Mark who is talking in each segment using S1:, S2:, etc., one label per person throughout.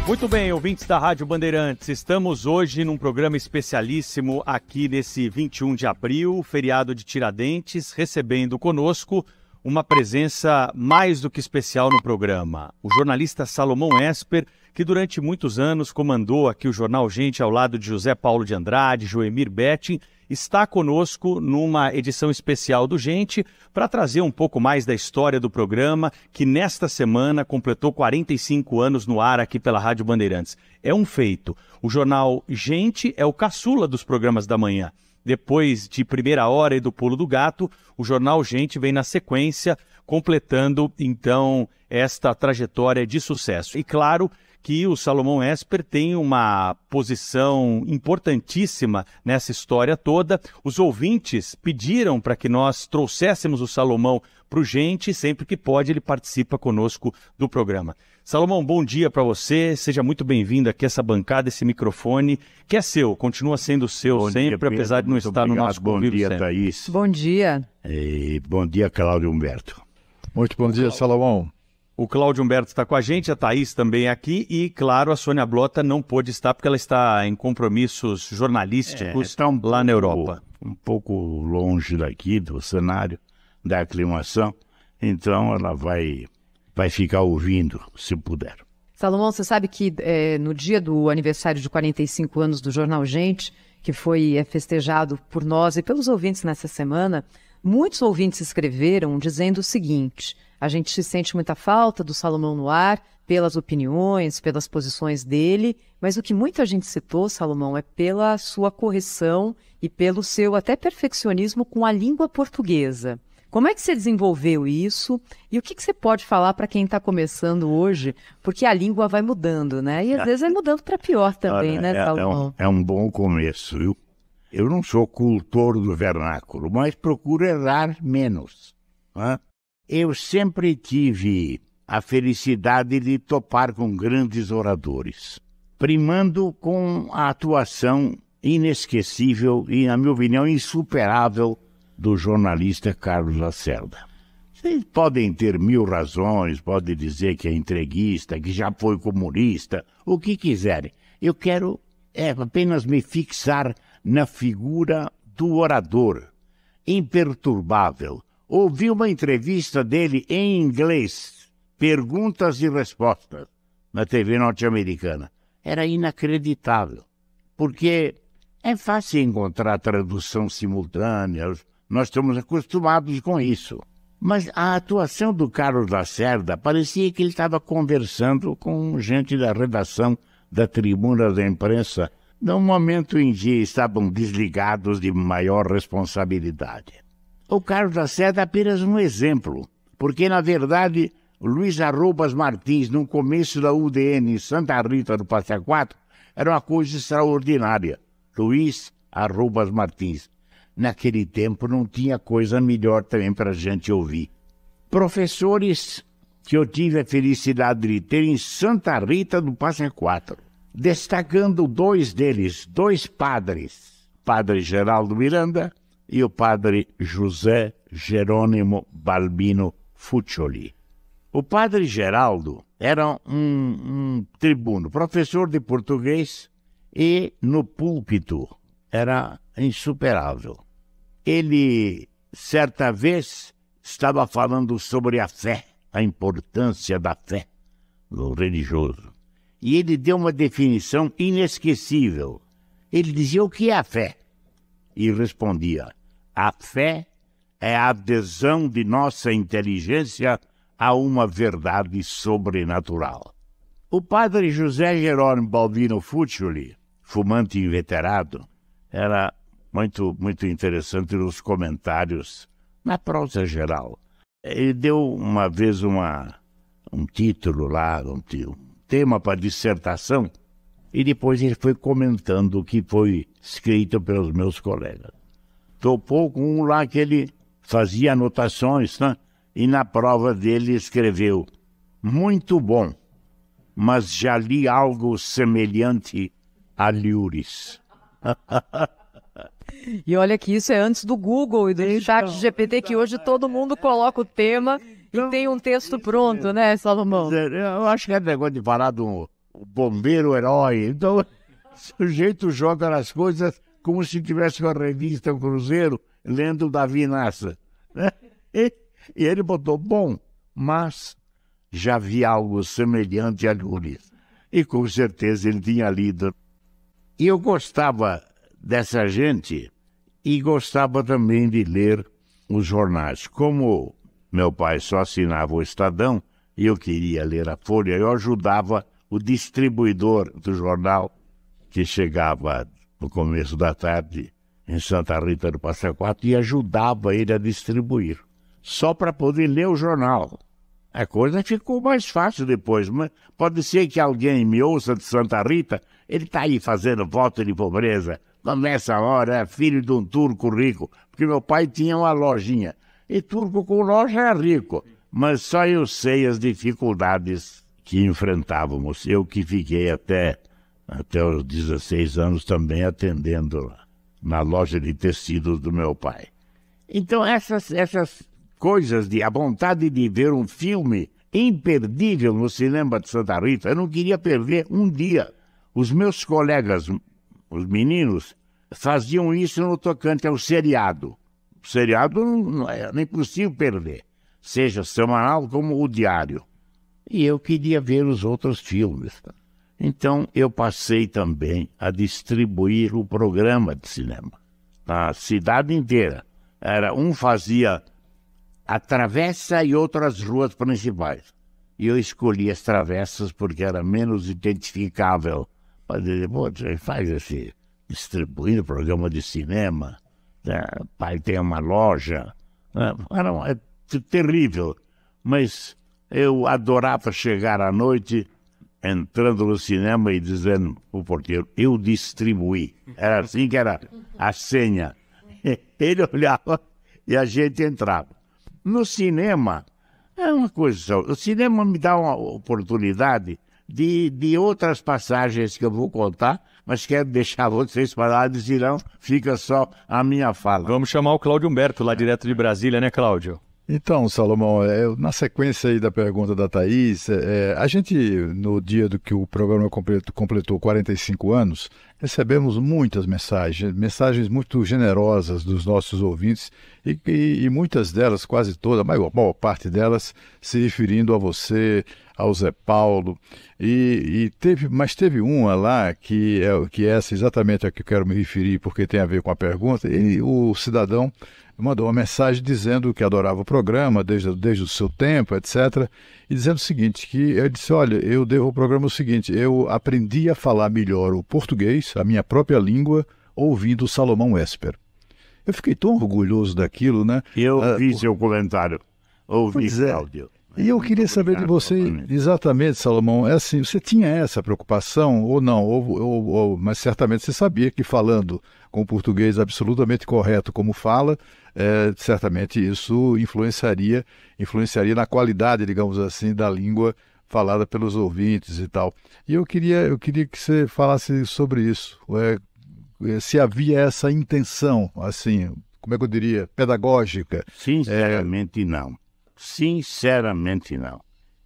S1: Muito bem, ouvintes da Rádio Bandeirantes, estamos hoje num programa especialíssimo aqui nesse 21 de abril, feriado de Tiradentes, recebendo conosco uma presença mais do que especial no programa. O jornalista Salomão Esper, que durante muitos anos comandou aqui o Jornal Gente ao lado de José Paulo de Andrade, Joemir Betting, está conosco numa edição especial do Gente para trazer um pouco mais da história do programa, que nesta semana completou 45 anos no ar aqui pela Rádio Bandeirantes. É um feito. O Jornal Gente é o caçula dos programas da manhã. Depois de Primeira Hora e do Pulo do Gato, o Jornal Gente vem na sequência, completando, então, esta trajetória de sucesso. E claro que o Salomão Esper tem uma posição importantíssima nessa história toda. Os ouvintes pediram para que nós trouxéssemos o Salomão para o Gente, sempre que pode ele participa conosco do programa. Salomão, bom dia para você, seja muito bem-vindo aqui a essa bancada, esse microfone, que é seu, continua sendo seu
S2: bom
S1: sempre,
S2: dia, Pedro,
S1: apesar de não estar no nosso convívio.
S2: Bom dia,
S1: sempre.
S2: Thaís.
S3: Bom dia.
S2: E bom dia, Cláudio Humberto.
S4: Muito bom dia, Salomão.
S1: O Cláudio Humberto está com a gente, a Thaís também aqui e, claro, a Sônia Blota não pôde estar porque ela está em compromissos jornalísticos lá na Europa.
S2: Um pouco longe daqui, do cenário da aclimação, então ela vai ficar ouvindo, se puder.
S3: Salomão, você sabe que no dia do aniversário de 45 anos do Jornal Gente, que foi festejado por nós e pelos ouvintes nessa semana, muitos ouvintes escreveram dizendo o seguinte: a gente sente muita falta do Salomão no ar, pelas opiniões, pelas posições dele, mas o que muita gente citou, Salomão, é pela sua correção e pelo seu até perfeccionismo com a língua portuguesa. Como é que você desenvolveu isso e o que você pode falar para quem está começando hoje? Porque a língua vai mudando, né? E às vezes vai mudando para pior também, né, Salomão?
S2: É um bom começo, viu? Eu não sou cultor do vernáculo, mas procuro errar menos, né? Eu sempre tive a felicidade de topar com grandes oradores, primando com a atuação inesquecível e, na minha opinião, insuperável do jornalista Carlos Lacerda. Vocês podem ter mil razões, podem dizer que é entreguista, que já foi comunista, o que quiserem. Eu quero apenas me fixar na figura do orador, imperturbável. Ouvi uma entrevista dele em inglês, perguntas e respostas, na TV norte-americana. Era inacreditável, porque é fácil encontrar tradução simultânea, nós estamos acostumados com isso. Mas a atuação do Carlos Lacerda parecia que ele estava conversando com gente da redação da Tribuna da Imprensa, num momento em que estavam desligados de maior responsabilidade. O Carlos Lacerda é apenas um exemplo, porque, na verdade, o Luiz Arrobas Martins, no começo da UDN em Santa Rita do Passa Quatro, era uma coisa extraordinária. Luiz Arrobas Martins. Naquele tempo não tinha coisa melhor também para a gente ouvir. Professores que eu tive a felicidade de ter em Santa Rita do Passa Quatro, destacando dois deles, dois padres, Padre Geraldo Miranda e o padre José Jerônimo Balbino Fuccioli. O padre Geraldo era um tribuno, professor de português e no púlpito era insuperável. Ele, certa vez, estava falando sobre a fé, a importância da fé no religioso. E ele deu uma definição inesquecível. Ele dizia: o que é a fé? E respondia: a fé é a adesão de nossa inteligência a uma verdade sobrenatural. O padre José Jerônimo Balbino Fuccioli, fumante inveterado, era muito interessante nos comentários, na prosa geral. Ele deu uma vez um título lá, um tema para dissertação, e depois ele foi comentando o que foi escrito pelos meus colegas. Topou com um lá que ele fazia anotações, né? E na prova dele escreveu: muito bom, mas já li algo semelhante a Lures.
S3: E olha que isso é antes do Google e do chat GPT, que hoje todo mundo coloca o tema e tem um texto pronto, né, Salomão?
S2: Eu acho que é negócio de falar o bombeiro herói. Então, o sujeito joga as coisas como se tivesse uma revista, um Cruzeiro, lendo Davi Nassa, né? E ele botou, bom, mas já vi algo semelhante a Nunes. E com certeza ele tinha lido. E eu gostava dessa gente e gostava também de ler os jornais. Como meu pai só assinava o Estadão e eu queria ler a Folha, eu ajudava o distribuidor do jornal, que chegava no começo da tarde em Santa Rita do Passa Quatro, e ajudava ele a distribuir, só para poder ler o jornal. A coisa ficou mais fácil depois, mas pode ser que alguém me ouça de Santa Rita, ele está aí fazendo voto de pobreza, nessa hora é filho de um turco rico, porque meu pai tinha uma lojinha, e turco com loja é rico, mas só eu sei as dificuldades que enfrentávamos. Eu que fiquei até os 16 anos também atendendo na loja de tecidos do meu pai. Então essas coisas, a vontade de ver um filme imperdível no cinema de Santa Rita, eu não queria perder um dia. Os meus colegas, os meninos, faziam isso no tocante ao seriado. O seriado não é nem possível perder, seja semanal como o diário. E eu queria ver os outros filmes. Então eu passei também a distribuir o programa de cinema. A cidade inteira. Um fazia a travessa e outras ruas principais. E eu escolhi as travessas porque era menos identificável. Para dizer, você faz esse distribuindo programa de cinema, né? Pai tem uma loja. Era terrível. Mas eu adorava chegar à noite, entrando no cinema e dizendo o porteiro, eu distribuí. Era assim que era a senha. Ele olhava e a gente entrava. No cinema, é uma coisa só. O cinema me dá uma oportunidade de outras passagens que eu vou contar, mas quero deixar vocês falarem, senão fica só a minha fala.
S1: Vamos chamar o Cláudio Humberto, lá direto de Brasília, né, Cláudio?
S4: Então, Salomão, na sequência aí da pergunta da Thaís, a gente, no dia do que o programa completou 45 anos, recebemos muitas mensagens muito generosas dos nossos ouvintes e muitas delas, quase todas, a maior parte delas, se referindo a você, ao Zé Paulo, mas teve uma lá que essa exatamente é a que eu quero me referir, porque tem a ver com a pergunta, o cidadão mandou uma mensagem dizendo que adorava o programa desde o seu tempo, etc. E dizendo o seguinte, que eu disse, olha, eu devo ao programa o seguinte, eu aprendi a falar melhor o português, a minha própria língua, ouvindo o Salomão Esper. Eu fiquei tão orgulhoso daquilo, né?
S2: Eu vi seu comentário, ouvi, Cláudio.
S4: E eu queria saber de você, exatamente, Salomão, assim, você tinha essa preocupação ou não? Mas certamente você sabia que falando com o português absolutamente correto como fala, certamente isso influenciaria na qualidade, digamos assim, da língua falada pelos ouvintes e tal. E eu queria que você falasse sobre isso, se havia essa intenção, assim, como é que eu diria, pedagógica.
S2: Sinceramente, não. Sinceramente, não.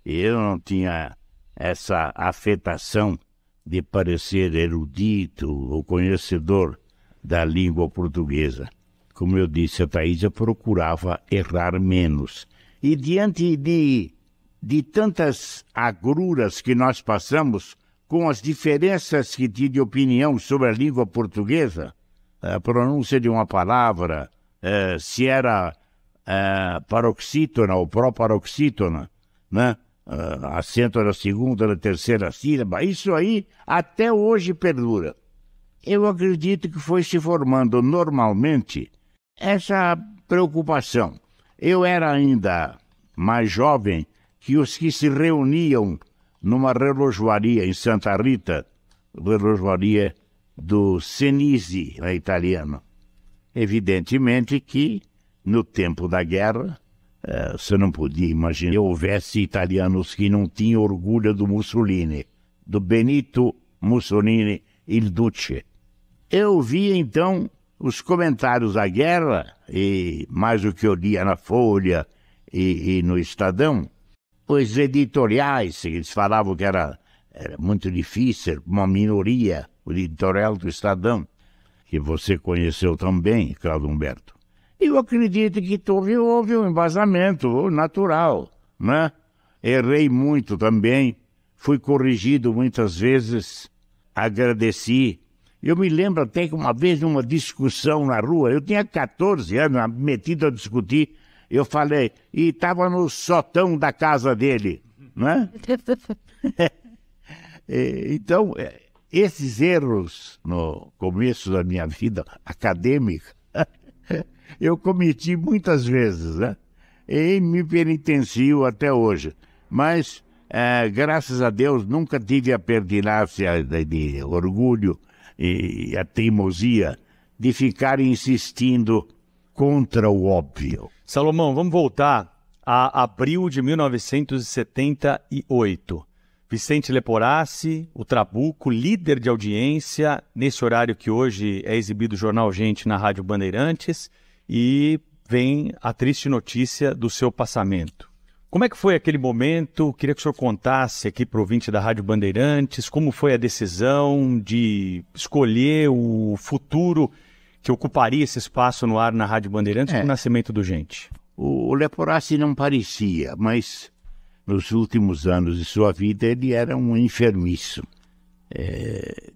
S2: Eu não tinha essa afetação de parecer erudito ou conhecedor da língua portuguesa. Como eu disse, a Thaís, eu procurava errar menos. E diante de tantas agruras que nós passamos, com as diferenças que tinha de opinião sobre a língua portuguesa, a pronúncia de uma palavra, se era paroxítona ou proparoxítona, né? Acento na segunda, na terceira sílaba, isso aí até hoje perdura. Eu acredito que foi se formando normalmente essa preocupação. Eu era ainda mais jovem que os que se reuniam numa relojoaria em Santa Rita, relojoaria do Senisi, italiano. Evidentemente que no tempo da guerra, você não podia imaginar que houvesse italianos que não tinham orgulho do Mussolini, do Benito Mussolini, il Duce. Eu vi, então, os comentários da guerra, e mais o que eu lia na Folha e no Estadão, os editoriais, eles falavam que era era muito difícil, uma minoria, o editorial do Estadão, que você conheceu também, Claudio Humberto. Eu acredito que houve um embasamento natural, né? Errei muito também, fui corrigido muitas vezes, agradeci. Eu me lembro até que uma vez numa discussão na rua, eu tinha 14 anos, metido a discutir, eu falei, e estava no sótão da casa dele, né? Então, esses erros no começo da minha vida acadêmica, eu cometi muitas vezes, né? E me penitencio até hoje. Mas, graças a Deus, nunca tive a pertinácia de orgulho e a teimosia de ficar insistindo contra o óbvio.
S1: Salomão, vamos voltar a abril de 1978. Vicente Leporassi, o Trabuco, líder de audiência, nesse horário que hoje é exibido o Jornal Gente na Rádio Bandeirantes, e vem a triste notícia do seu passamento. Como é que foi aquele momento? Queria que o senhor contasse aqui para o ouvinte da Rádio Bandeirantes como foi a decisão de escolher o futuro que ocuparia esse espaço no ar na Rádio Bandeirantes com o nascimento do Gente.
S2: O Leporassi não parecia, mas nos últimos anos de sua vida ele era um enfermiço.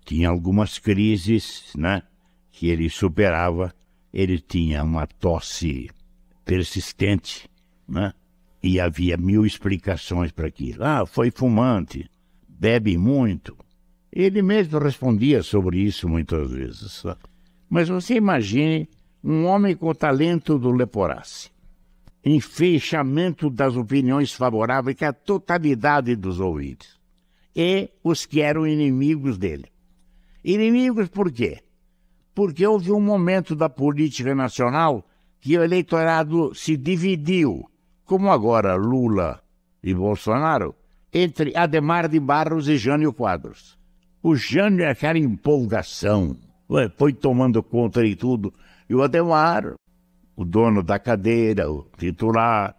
S2: Tinha algumas crises, né, que ele superava. Ele tinha uma tosse persistente, né? E havia 1000 explicações para aquilo. Foi fumante, bebe muito. Ele mesmo respondia sobre isso muitas vezes. Mas você imagine um homem com o talento do Leporassi, em fechamento das opiniões favoráveis que a totalidade dos ouvintes, e os que eram inimigos dele. Inimigos por quê? Porque houve um momento da política nacional que o eleitorado se dividiu, como agora Lula e Bolsonaro, entre Adhemar de Barros e Jânio Quadros. O Jânio é aquela empolgação, foi tomando conta de tudo, e o Adhemar, o dono da cadeira, o titular,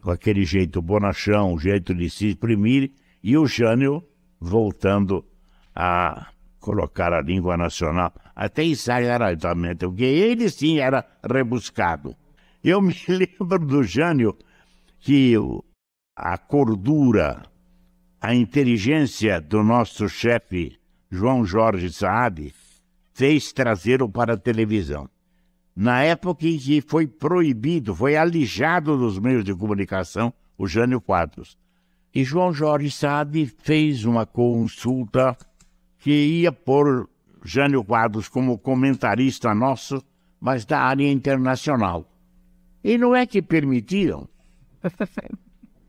S2: com aquele jeito bonachão, o jeito de se exprimir, e o Jânio voltando a colocar a língua nacional, até exageradamente, porque ele sim era rebuscado. Eu me lembro do Jânio que a cordura, a inteligência do nosso chefe, João Jorge Saad, fez trazê-lo para a televisão. Na época em que foi proibido, foi alijado dos meios de comunicação, o Jânio Quadros. E João Jorge Saad fez uma consulta que ia pôr Jânio Quadros como comentarista nosso, mas da área internacional. E não é que permitiram.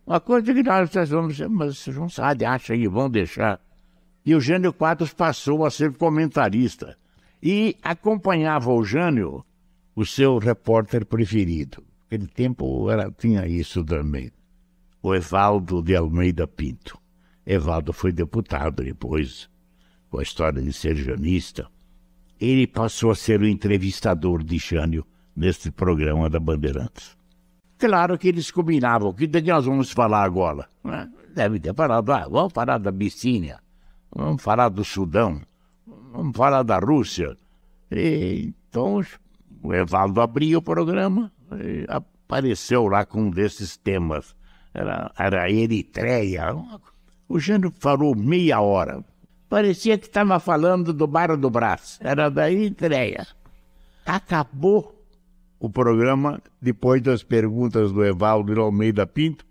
S2: Uma coisa que nós vamos dizer, mas João Saad acha que vão deixar. E o Jânio Quadros passou a ser comentarista. E acompanhava o Jânio, o seu repórter preferido. Naquele tempo tinha isso também. O Evaldo de Almeida Pinto. Evaldo foi deputado depois, com a história de ser janista. Ele passou a ser o entrevistador de Jânio nesse programa da Bandeirantes. Claro que eles combinavam, que nós vamos falar agora? Deve ter falado, vamos falar da Abissínia, vamos falar do Sudão, vamos falar da Rússia. E, então, o Evaldo abriu o programa e apareceu lá com um desses temas. Era a Eritreia. O Jânio falou meia hora. Parecia que estava falando do Barra do Brás. Era da Eritreia. Acabou o programa depois das perguntas do Evaldo de Almeida Pinto.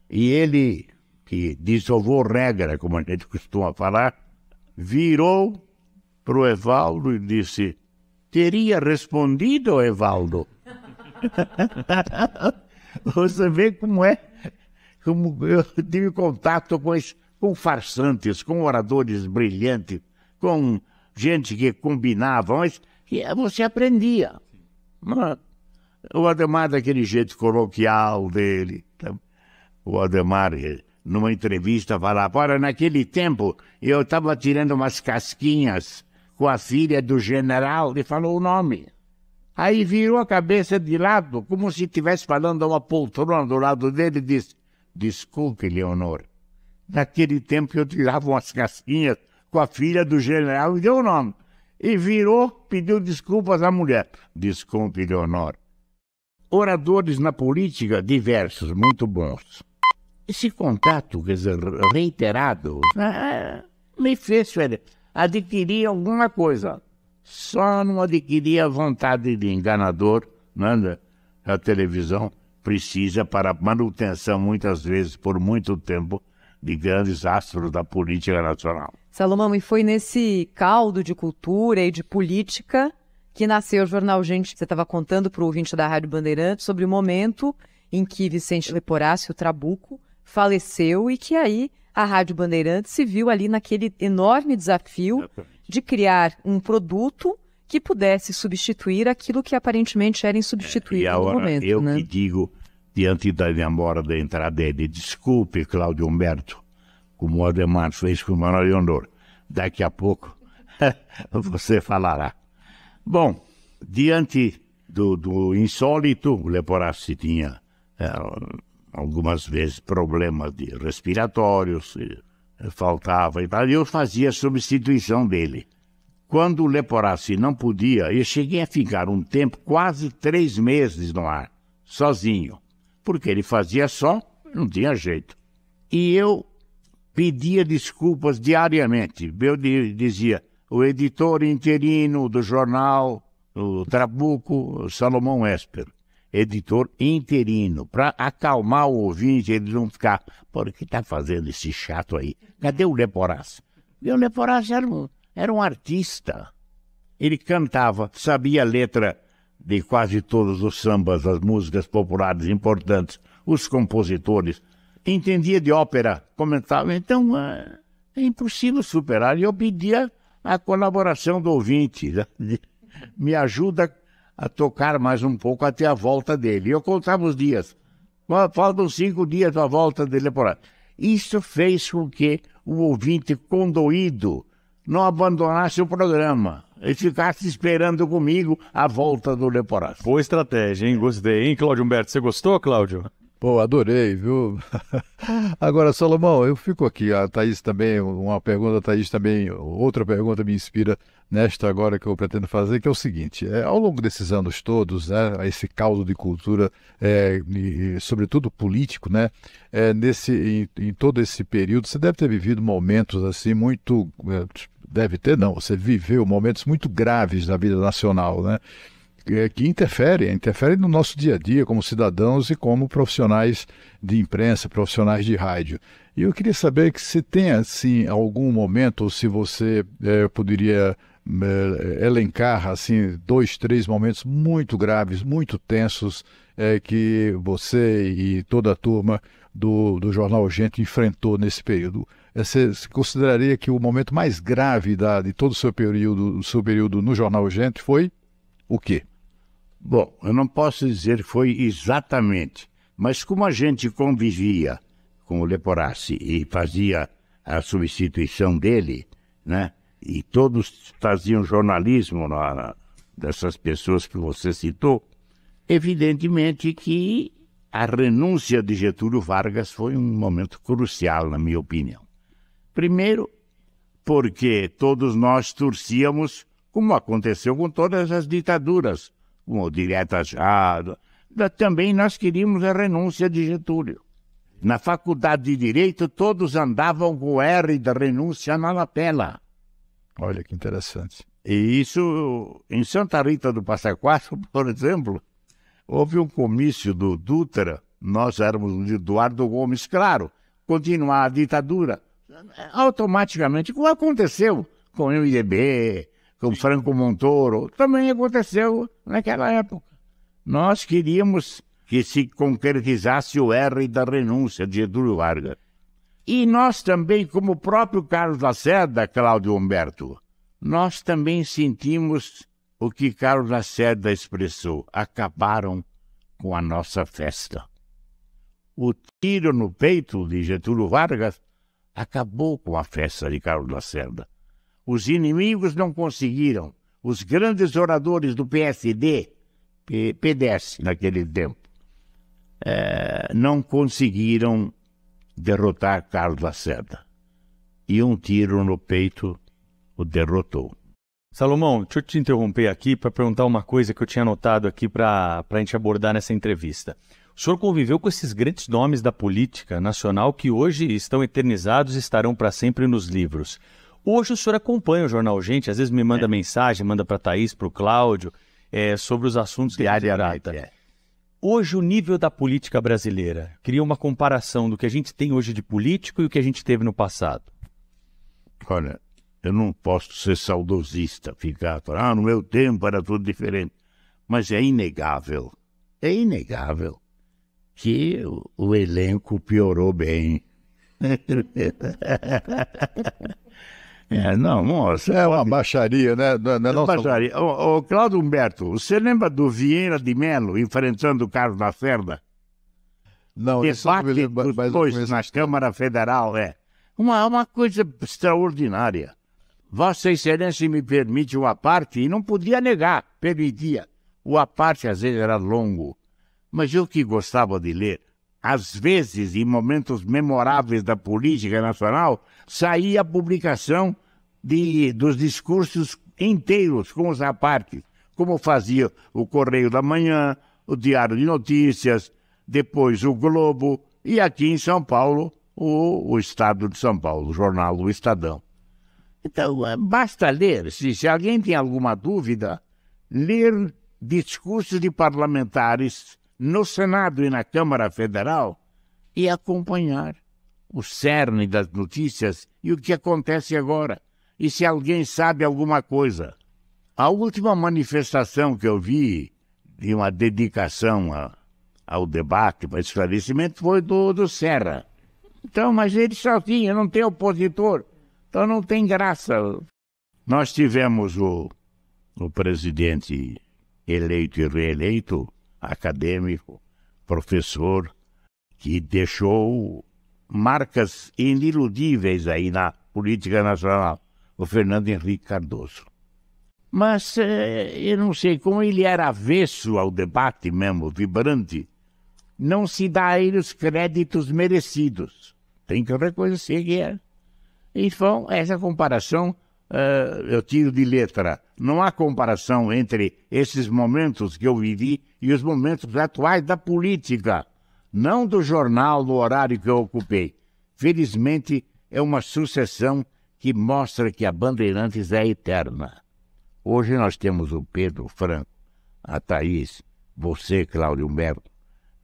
S2: E ele, que dissolveu regra, como a gente costuma falar, virou para o Evaldo e disse: teria respondido, Evaldo? Você vê como é, como eu tive contato com farsantes, com oradores brilhantes, com gente que combinava, mas que você aprendia. O Adhemar, daquele jeito coloquial dele, o Adhemar, numa entrevista, falava: olha, naquele tempo eu estava tirando umas casquinhas com a filha do general, e falou o nome. Aí virou a cabeça de lado, como se estivesse falando a uma poltrona do lado dele, e disse: desculpe, Leonor, Naquele tempo eu tirava umas casquinhas com a filha do general e deu o nome. E virou, pediu desculpas à mulher. Desculpe, Leonor. Oradores na política, diversos, muito bons. Esse contato, quer dizer, reiterado, me fez adquirir alguma coisa. Só não adquirir a vontade de enganador, né? A televisão precisa para manutenção, muitas vezes, por muito tempo, de grandes astros da política nacional.
S3: Salomão, e foi nesse caldo de cultura e de política que nasceu o Jornal Gente. Você estava contando para o ouvinte da Rádio Bandeirantes sobre o momento em que Vicente Leporassi, o Trabuco, faleceu e que aí a Rádio Bandeirantes se viu ali naquele enorme desafio de criar um produto que pudesse substituir aquilo que aparentemente era insubstituível no momento.
S2: Eu que digo, diante da demora da entrada dele, desculpe, Cláudio Humberto, como o Ademar fez com o Manuel Leonor. Daqui a pouco você falará. Bom, diante do insólito, o Leporassi tinha algumas vezes problemas respiratórios, faltava e tal, e eu fazia a substituição dele. Quando o Leporassi não podia, eu cheguei a ficar um tempo, quase 3 meses no ar, sozinho, porque ele fazia só, não tinha jeito. E eu pedia desculpas diariamente. Eu dizia, o editor interino do jornal, o Trabuco, o Salomão Esper, editor interino, para acalmar o ouvinte, ele não ficar, por que está fazendo esse chato aí? Cadê o Leporassi? E o Leporassi era um artista. Ele cantava, sabia a letra de quase todos os sambas, as músicas populares importantes, os compositores, entendia de ópera, comentava. Então, é impossível superar. E eu pedia a colaboração do ouvinte. Me ajuda a tocar mais um pouco até a volta dele. Eu contava os dias. Faltam 5 dias para a volta do Leporassi. Isso fez com que o ouvinte condoído não abandonasse o programa e ficasse esperando comigo a volta do Leporassi.
S1: Boa estratégia, hein? Gostei, hein, Cláudio Humberto? Você gostou, Cláudio?
S4: Pô, adorei, viu? Agora, Salomão, eu fico aqui, a Thaís também, uma pergunta da Thaís também, outra pergunta me inspira nesta agora que eu pretendo fazer, que é o seguinte, ao longo desses anos todos, esse caldo de cultura, e sobretudo político, né, em todo esse período, você deve ter vivido momentos assim muito, você viveu momentos muito graves na vida nacional, né? Que interferem no nosso dia a dia como cidadãos e como profissionais de imprensa, profissionais de rádio. E eu queria saber que se tem, assim, algum momento, ou se você poderia elencar, assim, 2, 3 momentos muito graves, muito tensos, que você e toda a turma do Jornal Gente enfrentou nesse período. Você consideraria que o momento mais grave de todo o seu período no Jornal Gente foi o quê?
S2: Bom, eu não posso dizer que foi exatamente, mas como a gente convivia com o Leporassi e fazia a substituição dele, né? E todos faziam jornalismo dessas pessoas que você citou, evidentemente que a renúncia de Getúlio Vargas foi um momento crucial, na minha opinião. Primeiro, porque todos nós torcíamos, como aconteceu com todas as ditaduras, como o Direta Já, também nós queríamos a renúncia de Getúlio. Na faculdade de Direito, todos andavam com o R da renúncia na lapela.
S4: Olha que interessante.
S2: E isso, em Santa Rita do Passa Quatro, por exemplo, houve um comício do Dutra, nós éramos de Eduardo Gomes, claro, continuar a ditadura. Automaticamente, como aconteceu com o MDB, com Franco Montoro, também aconteceu naquela época. Nós queríamos que se concretizasse o R da renúncia de Getúlio Vargas. E nós também, como o próprio Carlos Lacerda, Cláudio Humberto, nós também sentimos o que Carlos Lacerda expressou. Acabaram com a nossa festa. O tiro no peito de Getúlio Vargas acabou com a festa de Carlos Lacerda. Os inimigos não conseguiram. Os grandes oradores do PSD, PDS naquele tempo, não conseguiram derrotar Carlos Lacerda. E um tiro no peito o derrotou.
S1: Salomão, deixa eu te interromper aqui para perguntar uma coisa que eu tinha anotado aqui para a gente abordar nessa entrevista. O senhor conviveu com esses grandes nomes da política nacional que hoje estão eternizados e estarão para sempre nos livros. Hoje o senhor acompanha o Jornal Gente, às vezes me manda mensagem, manda para a Thaís, para o Cláudio, sobre os assuntos que a gente trata. Hoje o nível da política brasileira, queria uma comparação do que a gente tem hoje de político e o que a gente teve no passado.
S2: Olha, eu não posso ser saudosista, ficar falando, no meu tempo era tudo diferente. Mas é inegável que o elenco piorou bem. Não, moça.
S4: É uma baixaria, né?
S2: Não baixaria. Ô, Cláudio Humberto, você lembra do Vieira de Mello enfrentando o Carlos Lacerda?
S4: Não,
S2: debate dos dois na Câmara Federal, uma coisa extraordinária. Vossa Excelência me permite uma parte, e não podia negar, permitia. O aparte às vezes era longo, mas eu que gostava de ler, às vezes, em momentos memoráveis da política nacional, saía a publicação dos discursos inteiros com os apartes, como fazia o Correio da Manhã, o Diário de Notícias, depois o Globo, e aqui em São Paulo, o Estado de São Paulo, o jornal do Estadão. Então, basta ler, se alguém tem alguma dúvida, ler discursos de parlamentares no Senado e na Câmara Federal e acompanhar o cerne das notícias e o que acontece agora. E se alguém sabe alguma coisa. A última manifestação que eu vi de uma dedicação ao debate, para esclarecimento, foi do Serra. Então, mas ele sozinho, não tem opositor. Então não tem graça. Nós tivemos o presidente eleito e reeleito, acadêmico, professor, que deixou marcas iniludíveis aí na política nacional, o Fernando Henrique Cardoso. Mas eu não sei, como ele era avesso ao debate mesmo, vibrante, não se dá a ele os créditos merecidos. Tem que reconhecer que é. Então, essa comparação eu tiro de letra. Não há comparação entre esses momentos que eu vivi e os momentos atuais da política, não do jornal, no horário que eu ocupei. Felizmente, é uma sucessão que mostra que a Bandeirantes é eterna. Hoje nós temos o Pedro Franco, a Thaís, você, Cláudio Humberto,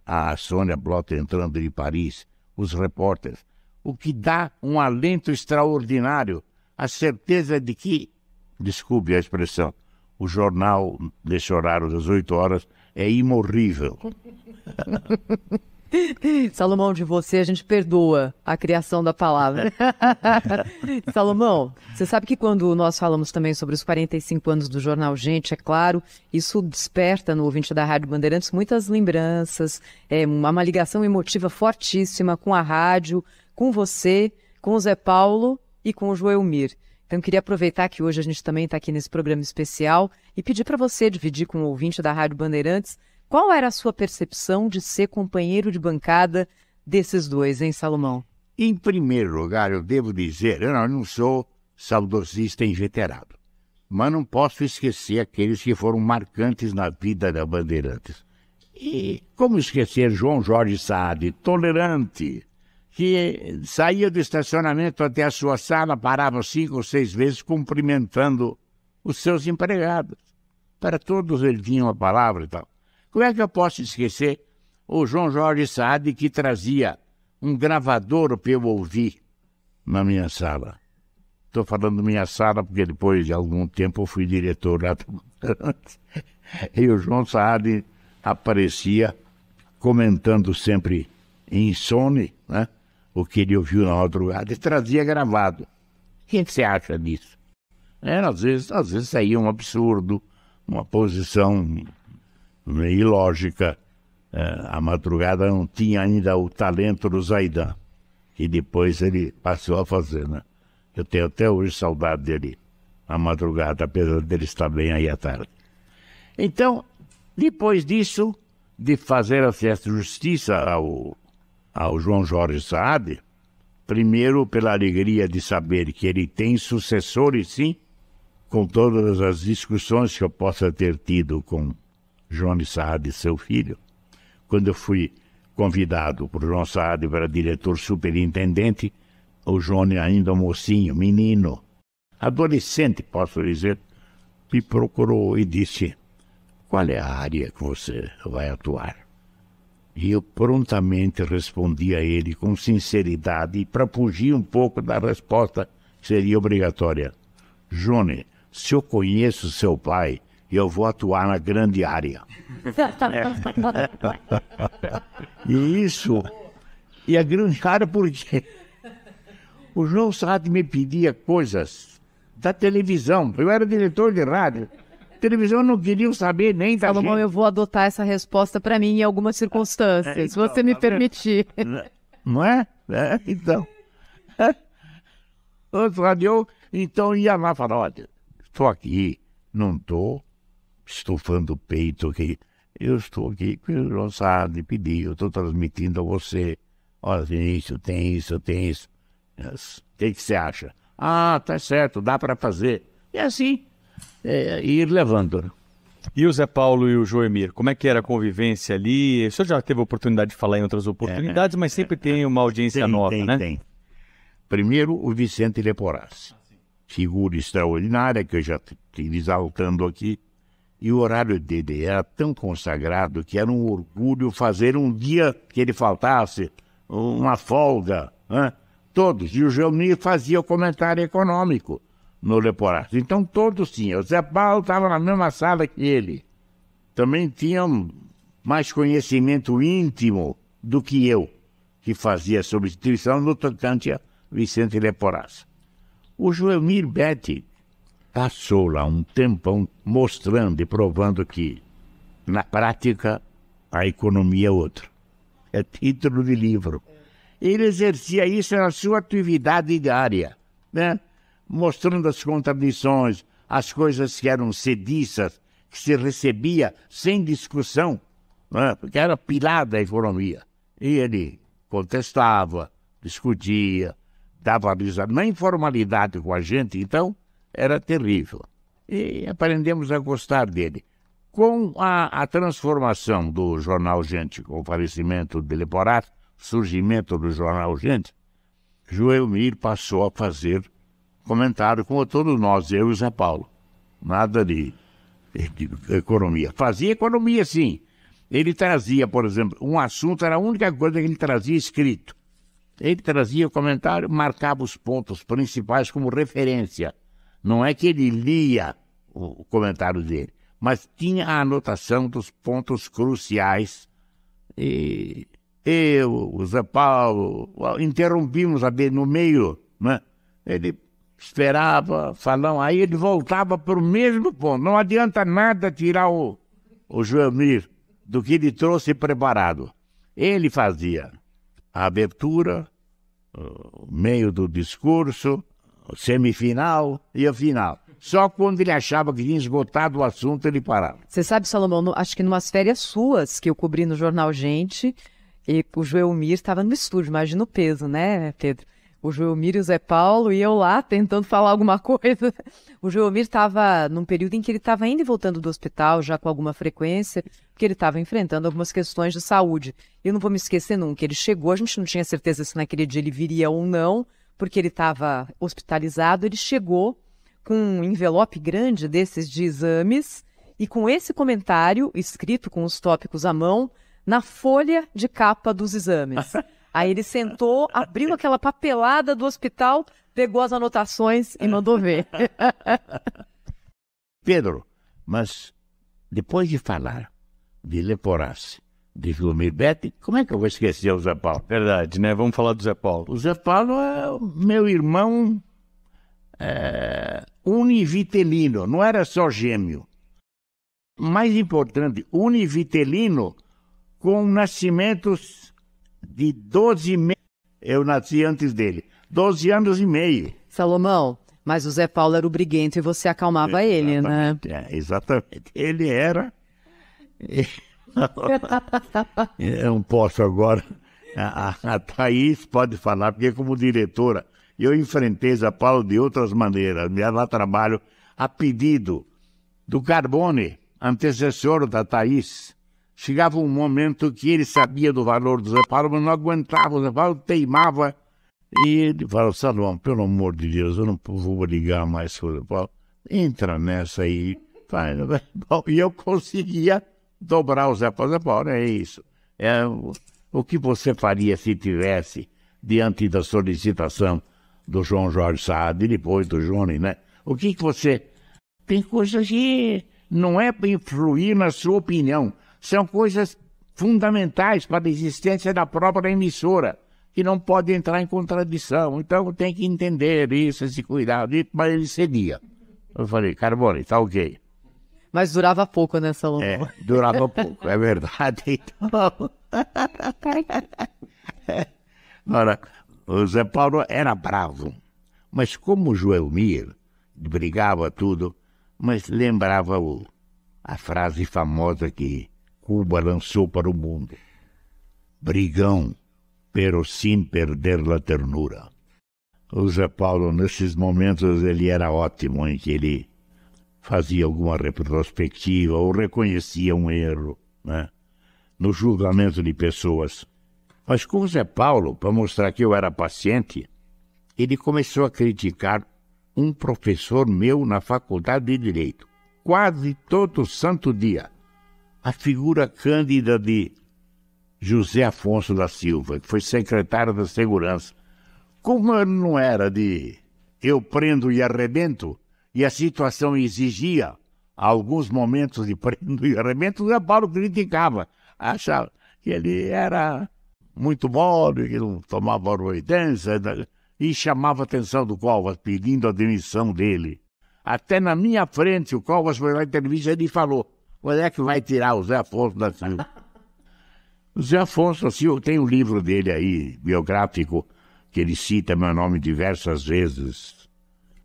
S2: a Sônia Blota entrando de Paris, os repórteres, o que dá um alento extraordinário, a certeza de que, desculpe a expressão, o jornal desse horário das 8 horas é imorrível.
S3: Salomão, de você a gente perdoa a criação da palavra. Salomão, você sabe que quando nós falamos também sobre os 45 anos do Jornal Gente, é claro, isso desperta no ouvinte da Rádio Bandeirantes muitas lembranças, uma ligação emotiva fortíssima com a rádio, com você, com o Zé Paulo e com o Joelmir. Então, eu queria aproveitar que hoje a gente também está aqui nesse programa especial e pedir para você dividir com o ouvinte da Rádio Bandeirantes qual era a sua percepção de ser companheiro de bancada desses dois, hein, Salomão?
S2: Em primeiro lugar, eu devo dizer, eu não sou saudosista inveterado, mas não posso esquecer aqueles que foram marcantes na vida da Bandeirantes. E como esquecer João Jorge Saad, tolerante, que saía do estacionamento até a sua sala, parava 5 ou 6 vezes cumprimentando os seus empregados. Para todos ele tinha uma palavra e tal. Como é que eu posso esquecer o João Jorge Saad, que trazia um gravador para eu ouvir na minha sala? Estou falando minha sala porque depois de algum tempo eu fui diretor lá. E o João Saad aparecia comentando sempre em insone, né? O que ele ouviu na madrugada e trazia gravado. O que você acha disso? Às vezes saía um absurdo, uma posição ilógica. A madrugada não tinha ainda o talento do Zaidan, que depois ele passou a fazer, né? Eu tenho até hoje saudade dele, a madrugada, apesar dele estar bem aí à tarde. Então, depois disso, de fazer a festa de justiça ao João Jorge Saad, Primeiro, pela alegria de saber que ele tem sucessores, sim, com todas as discussões que eu possa ter tido com João Saad, seu filho. Quando eu fui convidado por João Saad para diretor superintendente, o João ainda mocinho, menino, adolescente, posso dizer, me procurou e disse: qual é a área que você vai atuar? E eu prontamente respondi a ele com sinceridade, e para fugir um pouco da resposta que seria obrigatória: Johnny, se eu conheço seu pai, eu vou atuar na grande área. E a grande área porque o João Saad me pedia coisas da televisão. Eu era diretor de rádio. Televisão não queriam saber nem da
S3: Salomão,
S2: gente.
S3: eu vou adotar essa resposta para mim em algumas circunstâncias, se você me permitir.
S2: Não é? Então. Eu então ia lá e falava: olha, estou aqui, não estou estufando o peito aqui. Eu estou aqui, porque o João Saad pediu, eu estou transmitindo a você. Olha, tem isso, tem isso, tem isso. O que você acha? Ah, tá certo, dá para fazer. E assim, ir levando.
S1: E o Zé Paulo e o Joemir, como é que era a convivência ali? O senhor já teve a oportunidade de falar em outras oportunidades, mas sempre tem uma audiência nova, né?
S2: Tem. Primeiro, o Vicente Leporassi. Figura extraordinária, que eu já estive exaltando aqui. E o horário dele era tão consagrado que era um orgulho fazer um dia que ele faltasse, uma folga, né? Todos. E o Joemir fazia o comentário econômico no Leporassi. Então todos tinham. O Zé Paulo estava na mesma sala que ele. Também tinham mais conhecimento íntimo do que eu, que fazia a substituição no tocante a Vicente Leporassi. O Joemir Betti passou lá um tempão mostrando e provando que, na prática, a economia é outra. É título de livro. Ele exercia isso na sua atividade diária, né? Mostrando as contradições, as coisas que eram sediças, que se recebia sem discussão, né? Porque era pilada a economia. E ele contestava, discutia, dava risada na informalidade com a gente, então era terrível. E aprendemos a gostar dele. Com a transformação do Jornal Gente, com o falecimento de Leporassi, surgimento do Jornal Gente, Joemir passou a fazer comentário como todos nós, eu e o Zé Paulo. Nada de economia. Fazia economia, sim. Ele trazia, por exemplo, um assunto, era a única coisa que ele trazia escrito. Ele trazia o comentário, marcava os pontos principais como referência. Não é que ele lia o comentário dele, mas tinha a anotação dos pontos cruciais. Eu, o Zé Paulo, interrompimos no meio, né? Ele esperava, falando, aí ele voltava para o mesmo ponto. Não adianta nada tirar o Joemir do que ele trouxe preparado. Ele fazia a abertura, o meio do discurso, o semifinal e a final. Só quando ele achava que tinha esgotado o assunto, ele parava.
S3: Você sabe, Salomão, acho que numas férias suas que eu cobri no Jornal Gente, e o Joelmir estava no estúdio, imagina o peso, né, Pedro? O Joelmir e o Zé Paulo, e eu lá tentando falar alguma coisa. O Joelmir estava num período em que ele estava indo e voltando do hospital, já com alguma frequência, porque ele estava enfrentando algumas questões de saúde. Eu não vou me esquecer nunca, ele chegou, a gente não tinha certeza se naquele dia ele viria ou não, porque ele estava hospitalizado, ele chegou com um envelope grande desses de exames, e com esse comentário, escrito com os tópicos à mão, na folha de capa dos exames. Aí ele sentou, abriu aquela papelada do hospital, pegou as anotações e mandou ver.
S2: Pedro, mas depois de falar de Leporassi, de Joemir Betti, como é que eu vou esquecer o Zé Paulo?
S1: Verdade, né? Vamos falar do Zé Paulo.
S2: O Zé Paulo é o meu irmão univitelino, não era só gêmeo. Mais importante, univitelino com nascimentos de 12 meses. Eu nasci antes dele. 12 anos e meio.
S3: Salomão, mas o Zé Paulo era o briguento e você acalmava ele, né?
S2: Exatamente. Ele era... Eu não posso agora A Thaís pode falar, porque como diretora, eu enfrentei Zé Paulo de outras maneiras. Ela trabalho a pedido do Carbone, antecessor da Thaís. Chegava um momento que ele sabia do valor do Zé Paulo, mas não aguentava. O Zé Paulo teimava. E ele falou: Salomão, pelo amor de Deus, eu não vou ligar mais com o Zé Paulo. Entra nessa aí. E eu conseguia dobrar o Zé Paulo. Zé Paulo, é isso. O que você faria se tivesse diante da solicitação do João Jorge Saad e depois do Johnny, né? O que você... Tem coisas que não é para influir na sua opinião. São coisas fundamentais para a existência da própria emissora, que não pode entrar em contradição. Então tem que entender isso, esse cuidado. Mas ele cedia. Eu falei: Carbone, tá ok.
S3: Mas durava pouco, né, Salomão?
S2: Durava pouco, é verdade. Então... Ora, o Zé Paulo era bravo, mas como o Joelmir brigava tudo, mas lembrava a frase famosa que Cuba lançou para o mundo: brigão, pero sin perder la ternura. O Zé Paulo, nesses momentos, ele era ótimo, em que ele fazia alguma retrospectiva ou reconhecia um erro, né, no julgamento de pessoas. Mas com o Zé Paulo, para mostrar que eu era paciente, ele começou a criticar um professor meu na Faculdade de Direito, quase todo santo dia, a figura cândida de José Afonso da Silva, que foi secretário da Segurança. Como ele não era de eu prendo e arrebento, e a situação exigia alguns momentos de prendo e arrebento, o Zé Paulo criticava, achava que ele era muito mole, que não tomava providência, e chamava a atenção do Covas, pedindo a demissão dele. Até na minha frente, o Covas foi lá em entrevista e ele falou: quando é que vai tirar o Zé Afonso da Silva? O Zé Afonso da Silva tem um livro dele aí, biográfico, que ele cita meu nome diversas vezes.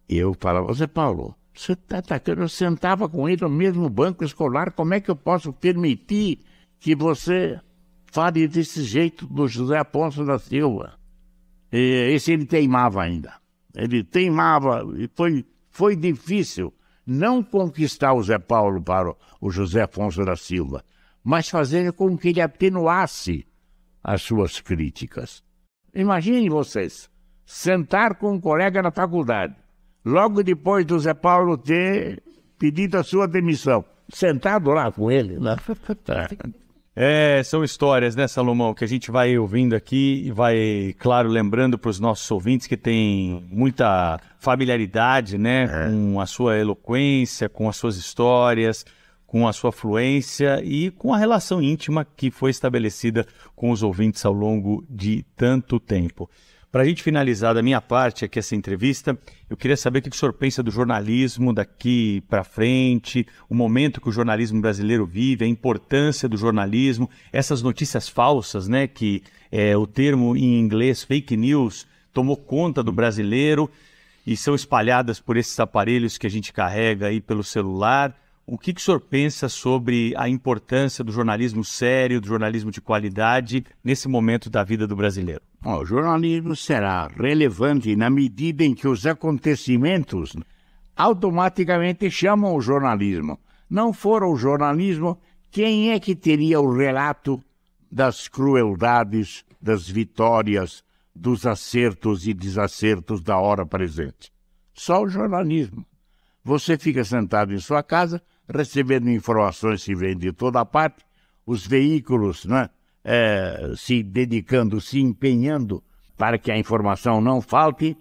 S2: E eu falava: Zé Paulo, você está atacando, eu sentava com ele no mesmo banco escolar, como é que eu posso permitir que você fale desse jeito do José Afonso da Silva? E esse ele teimava ainda. Ele teimava, e foi difícil não conquistar o Zé Paulo para o José Afonso da Silva, mas fazer com que ele atenuasse as suas críticas. Imaginem vocês, sentar com um colega na faculdade, logo depois do Zé Paulo ter pedido a sua demissão, sentado lá com ele, né?
S1: São histórias, né, Salomão, que a gente vai ouvindo aqui e vai, claro, lembrando para os nossos ouvintes que tem muita familiaridade, né, com a sua eloquência, com as suas histórias, com a sua fluência e com a relação íntima que foi estabelecida com os ouvintes ao longo de tanto tempo. Para a gente finalizar da minha parte aqui essa entrevista, eu queria saber o que o senhor pensa do jornalismo daqui para frente, o momento que o jornalismo brasileiro vive, a importância do jornalismo, essas notícias falsas, né, que o termo em inglês fake news tomou conta do brasileiro e são espalhadas por esses aparelhos que a gente carrega aí pelo celular. O que o senhor pensa sobre a importância do jornalismo sério, do jornalismo de qualidade, nesse momento da vida do brasileiro?
S2: O jornalismo será relevante na medida em que os acontecimentos automaticamente chamam o jornalismo. Não for o jornalismo, quem é que teria o relato das crueldades, das vitórias, dos acertos e desacertos da hora presente? Só o jornalismo. Você fica sentado em sua casa, recebendo informações que vêm de toda parte, os veículos, né, se dedicando, se empenhando para que a informação não falte,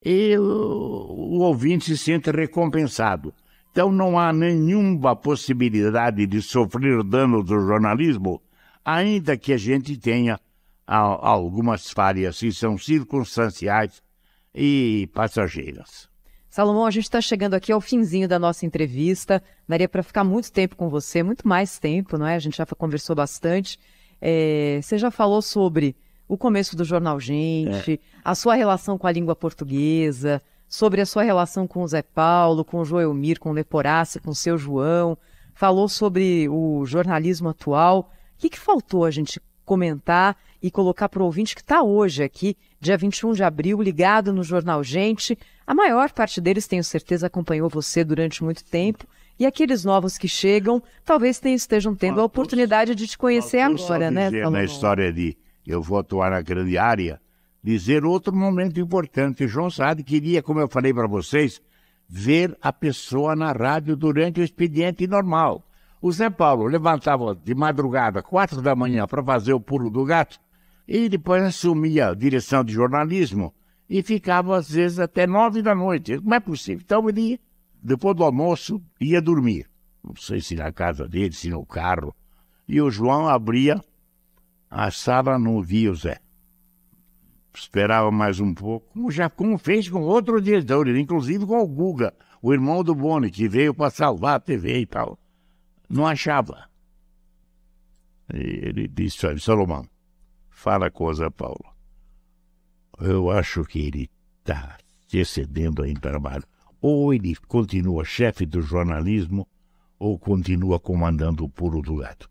S2: e o ouvinte se sente recompensado. Então não há nenhuma possibilidade de sofrer danos do jornalismo, ainda que a gente tenha algumas falhas que são circunstanciais e passageiras.
S3: Salomão, a gente está chegando aqui ao finzinho da nossa entrevista. Daria para ficar muito tempo com você, muito mais tempo, não é? A gente já conversou bastante. Você já falou sobre o começo do Jornal Gente, a sua relação com a língua portuguesa, sobre a sua relação com o Zé Paulo, com o Joelmir, com o Leporassi, com o seu João. Falou sobre o jornalismo atual. O que faltou a gente comentar e colocar para o ouvinte que está hoje aqui, dia 21 de abril, ligado no Jornal Gente. A maior parte deles, tenho certeza, acompanhou você durante muito tempo. E aqueles novos que chegam, talvez estejam tendo a oportunidade de te conhecer agora, né, Salomão?
S2: Na história de eu vou atuar na grande área, dizer outro momento importante. O João Saad queria, como eu falei para vocês, ver a pessoa na rádio durante o expediente normal. O Zé Paulo levantava de madrugada, 4 da manhã, para fazer o pulo do gato, e depois assumia a direção de jornalismo e ficava, às vezes, até 9 da noite. Como é possível? Então ele ia, depois do almoço, ia dormir. Não sei se na casa dele, se no carro. E o João abria a sala, não via o Zé. Esperava mais um pouco, como fez com outros diretores, inclusive com o Guga, o irmão do Boni, que veio para salvar a TV e tal. Não achava. E ele disse: olha, Salomão, fala com o Zé Paulo. Eu acho que ele está se excedendo aí em trabalho. Ou ele continua chefe do jornalismo, ou continua comandando o pulo do gato.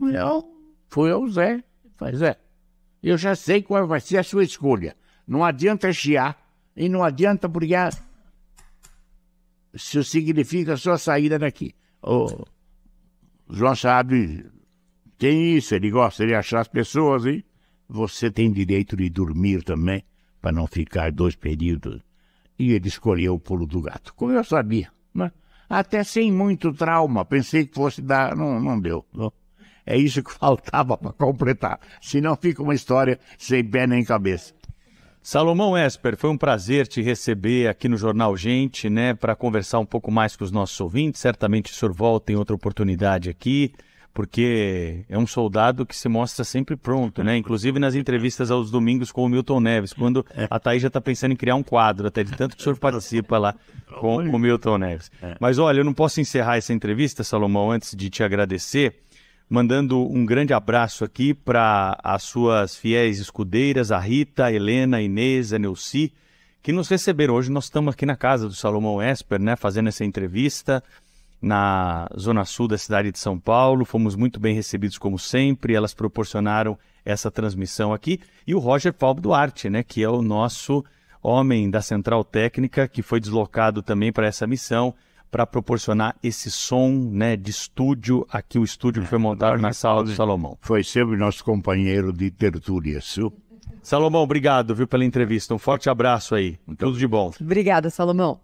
S2: Eu fui ao Zé. Falei: Zé, eu já sei qual vai ser a sua escolha. Não adianta chiar e não adianta brigar. Isso significa a sua saída daqui. O João sabe, tem isso, ele gosta de achar as pessoas, hein? Você tem direito de dormir também, para não ficar 2 períodos. E ele escolheu o pulo do gato, como eu sabia, né? Até sem muito trauma, pensei que fosse dar, não deu. Não. É isso que faltava para completar, senão fica uma história sem pé nem cabeça.
S1: Salomão Esper, foi um prazer te receber aqui no Jornal Gente, né, para conversar um pouco mais com os nossos ouvintes. Certamente o senhor volta em outra oportunidade aqui, porque é um soldado que se mostra sempre pronto, né? Inclusive nas entrevistas aos domingos com o Milton Neves, quando a Thaís já está pensando em criar um quadro, até de tanto que o senhor participa lá com o Milton Neves. Mas olha, eu não posso encerrar essa entrevista, Salomão, antes de te agradecer, mandando um grande abraço aqui para as suas fiéis escudeiras, a Rita, a Helena, a Inês, a Neuci, que nos receberam. Hoje nós estamos aqui na casa do Salomão Esper, né, fazendo essa entrevista na zona sul da cidade de São Paulo. Fomos muito bem recebidos como sempre, elas proporcionaram essa transmissão aqui. E o Roger Paulo Duarte, né, que é o nosso homem da Central Técnica, que foi deslocado também para essa missão, para proporcionar esse som, né, de estúdio, aqui o estúdio que foi montado na sala do Salomão.
S2: Foi sempre nosso companheiro de tertúlias.
S1: Salomão, obrigado, viu, pela entrevista. Um forte abraço aí. Tudo de bom.
S3: Obrigada, Salomão.